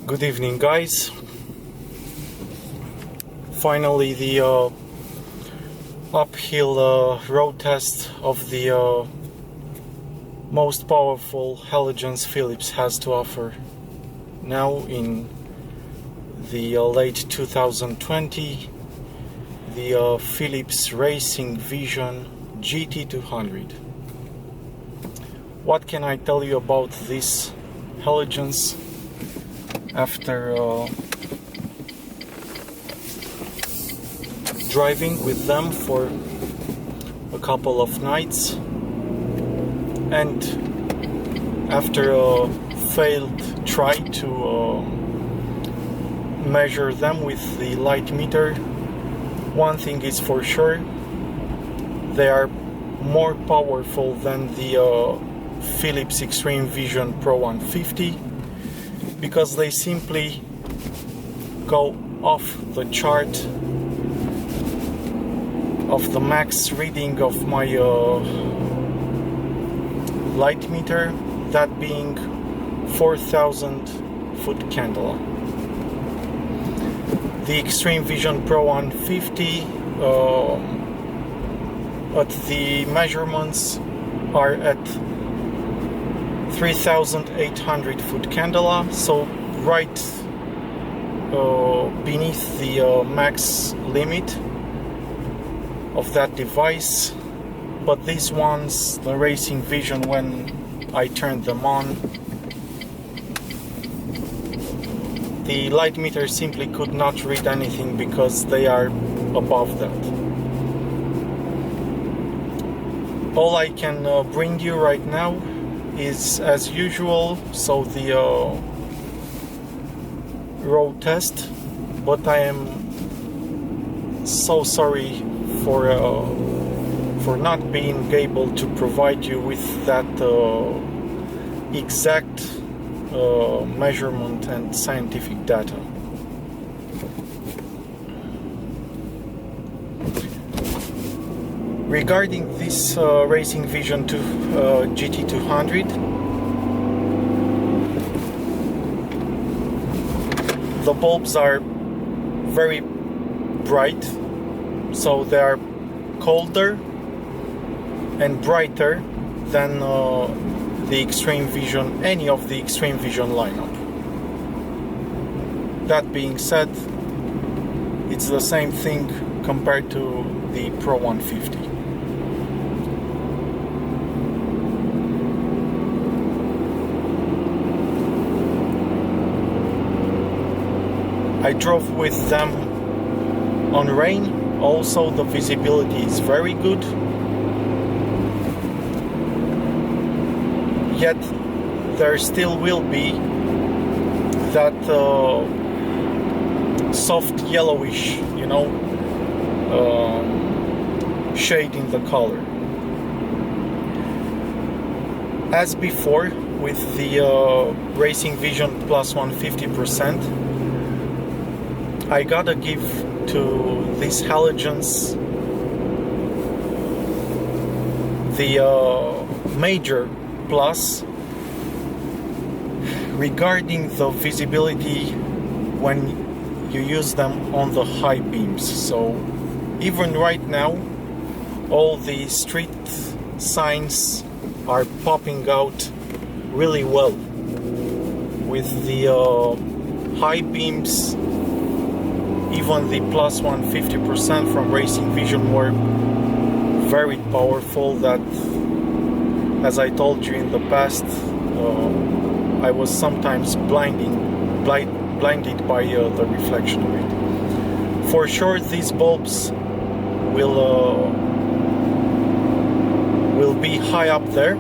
Good evening, guys. Finally, the uphill road test of the most powerful halogens Philips has to offer now in the late 2020, the Philips RacingVision GT200. What can I tell you about these halogens after driving with them for a couple of nights, and after a failed try to measure them with the light meter? One thing is for sure, they are more powerful than the Philips Extreme Vision Pro 150, because they simply go off the chart of the max reading of my light meter, that being 4,000 foot candela. The Extreme Vision Pro 150 at the measurements are at 3,800 foot candela, so right beneath the max limit of that device. But these ones, the RacingVision, when I turned them on, the light meter simply could not read anything because they are above that. All I can bring you right now is as usual, so the road test, but I am so sorry for not being able to provide you with that exact measurement and scientific data. Regarding this RacingVision GT200, the bulbs are very bright, so they are colder and brighter than the Extreme Vision, any of the Extreme Vision lineup. That being said, it's the same thing compared to the Pro 150. I drove with them on rain. Also, the visibility is very good. Yet there still will be that soft yellowish, shade in the color. As before, with the RacingVision Plus 150%, I gotta give to these halogens the major plus regarding the visibility when you use them on the high beams. So even right now, all the street signs are popping out really well with the high beams. Even the plus 150% from RacingVision were very powerful. That, as I told you in the past, I was sometimes blinded by the reflection of it. For sure, these bulbs will be high up there,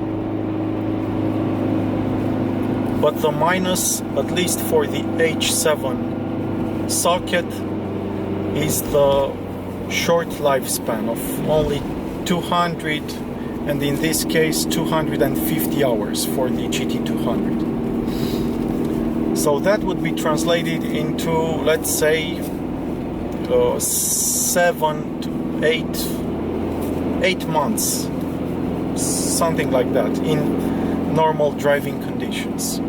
but the minus, at least for the H7 socket, is the short lifespan of only 200, and in this case 250 hours for the GT200. So that would be translated into, let's say, 7 to 8 months, something like that, in normal driving conditions.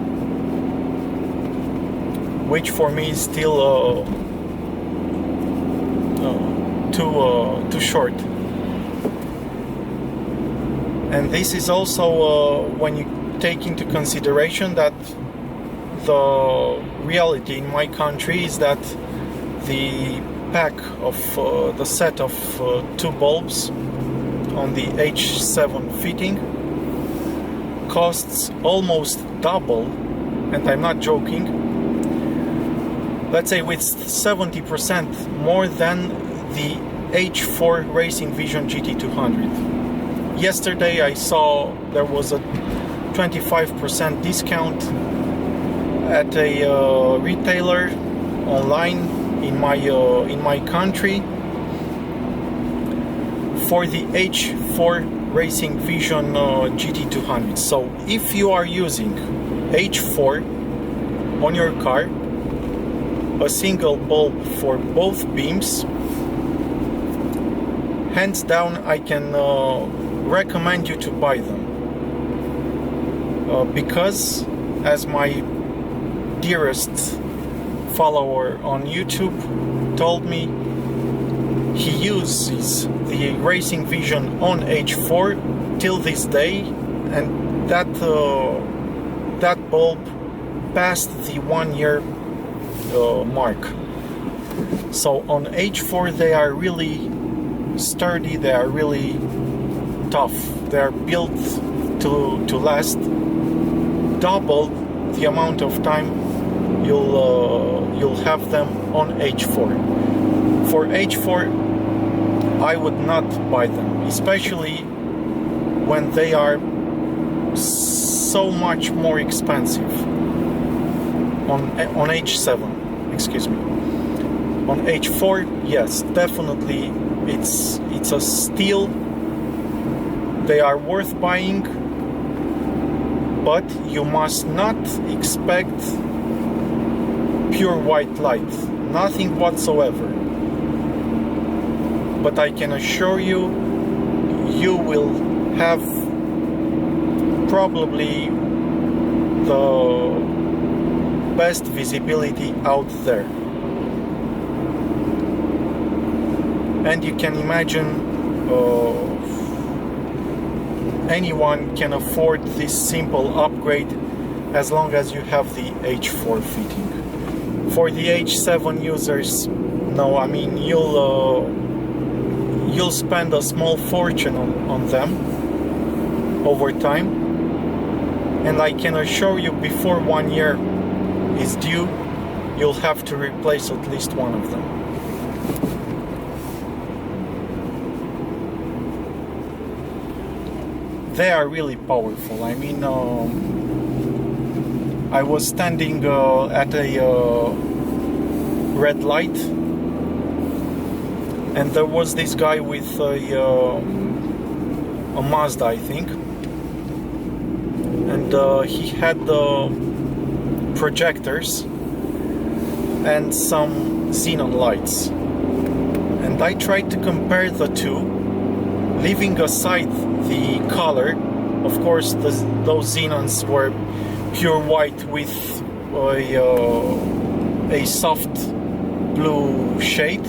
which for me is still too short. And this is also when you take into consideration that the reality in my country is that the pack of the set of 2 bulbs on the H7 fitting costs almost double, and I'm not joking, let's say with 70% more than the H4 RacingVision GT200. Yesterday I saw there was a 25% discount at a retailer online in my country for the H4 RacingVision GT200. So if you are using H4 on your car, a single bulb for both beams, hands down I can recommend you to buy them, because as my dearest follower on YouTube told me, he uses the RacingVision on H4 till this day, and that bulb passed the 1 year mark. So on H4 they are really sturdy, they are really tough, they are built to last double the amount of time you'll have them on H4. For H4 I would not buy them, especially when they are so much more expensive on H7, excuse me. On H4, yes, definitely it's a steal. They are worth buying, but you must not expect pure white light, nothing whatsoever. But I can assure you, you will have probably the best visibility out there. And you can imagine anyone can afford this simple upgrade as long as you have the H4 fitting. For the H7 users, no, I mean you'll spend a small fortune on them over time, and I can assure you before 1 year is due, you'll have to replace at least one of them. They are really powerful. I mean, I was standing at a red light, and there was this guy with a Mazda, I think, and he had projectors and some xenon lights, and I tried to compare the two, leaving aside the color. Of course, those xenons were pure white with a soft blue shade.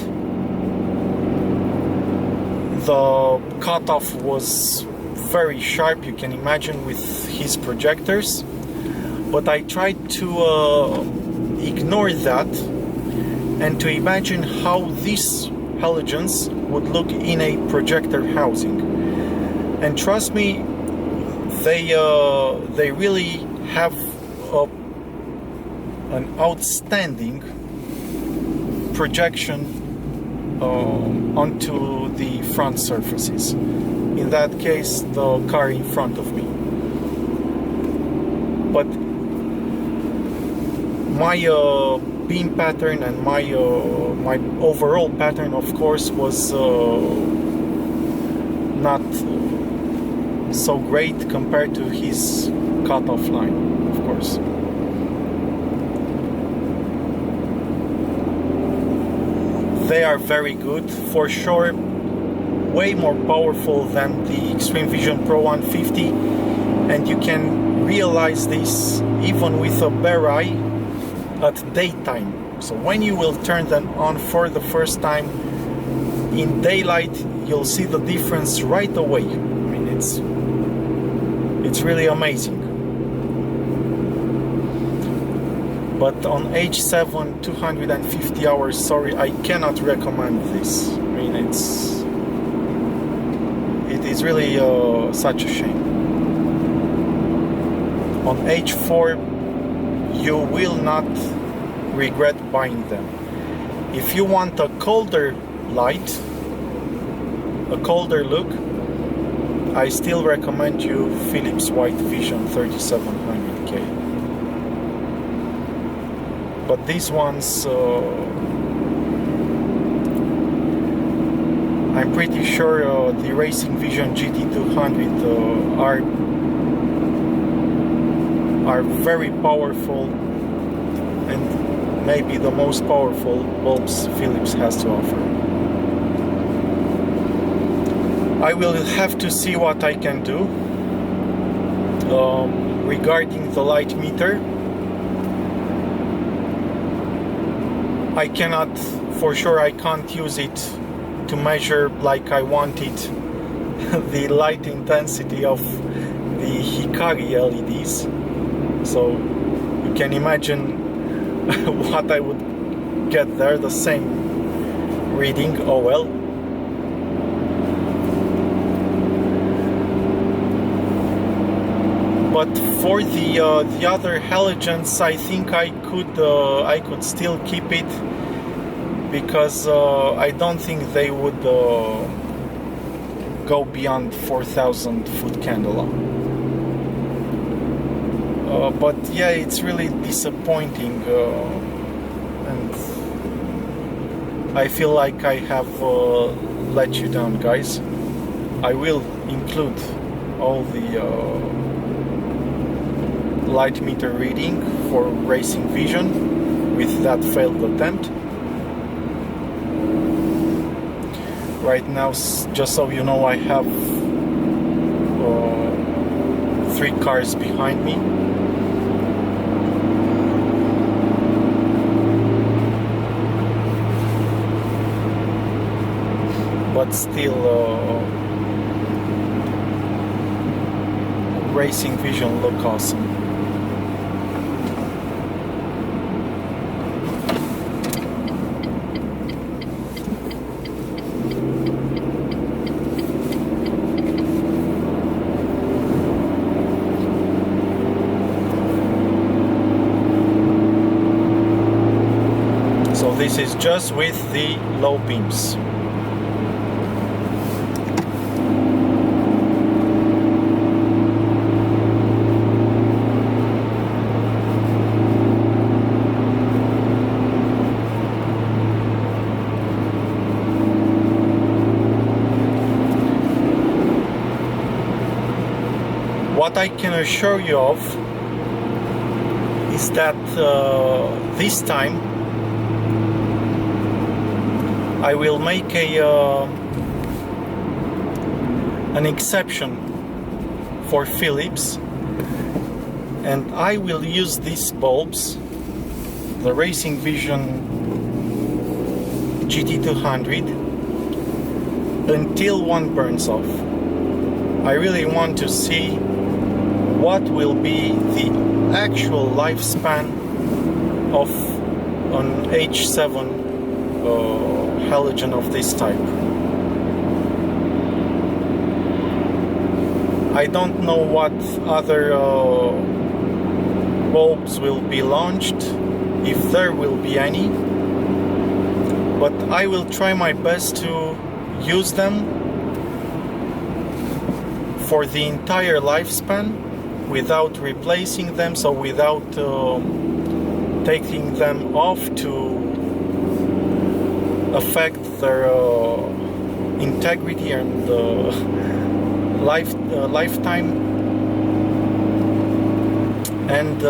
The cutoff was very sharp, you can imagine, with his projectors, but I tried to ignore that and to imagine how these halogens would look in a projector housing. And trust me, they really have an outstanding projection onto the front surfaces. In that case, the car in front of me. But my beam pattern and my overall pattern, of course, was not so great compared to his cutoff line, of course. They are very good, for sure, way more powerful than the Extreme Vision Pro 150, and you can realize this even with a bare eye at daytime. So when you will turn them on for the first time in daylight, you'll see the difference right away. I mean, it's really amazing. But on H7 250 hours, sorry, I cannot recommend this. I mean, it is really such a shame. On H4, you will not regret buying them. If you want a colder light, a colder look, I still recommend you Philips White Vision 3700K. But these ones, I'm pretty sure the RacingVision GT200 are very powerful, and maybe the most powerful bulbs Philips has to offer. I will have to see what I can do regarding the light meter. I cannot, for sure, I can't use it to measure like I wanted the light intensity of the Hikari LEDs. So you can imagine what I would get there, the same reading. Oh well. But for the other halogens, I think I could still keep it, because I don't think they would go beyond 4,000 foot candela. But yeah, it's really disappointing, and I feel like I have let you down, guys. I will include all the light meter reading for RacingVision with that failed attempt. Right now, just so you know, I have 3 cars behind me. But still, RacingVision look awesome. So this is just with the low beams. What I can assure you of is that this time I will make an exception for Philips, and I will use these bulbs, the RacingVision GT200, until one burns off. I really want to see what will be the actual lifespan of an H7 halogen of this type. I don't know what other bulbs will be launched, if there will be any, but I will try my best to use them for the entire lifespan without replacing them, so without taking them off to affect their integrity and lifetime. And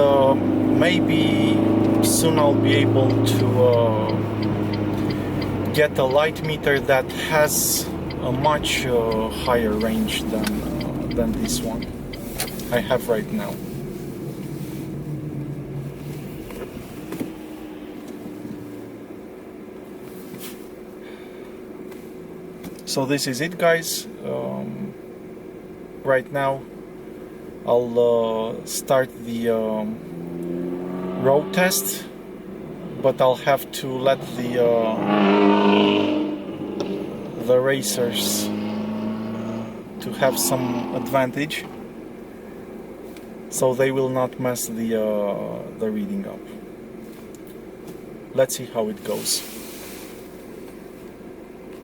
maybe soon I'll be able to get a light meter that has a much higher range than this one I have right now. So this is it, guys. Right now I'll start the road test, but I'll have to let the racers to have some advantage, so they will not mess the reading up. Let's see how it goes.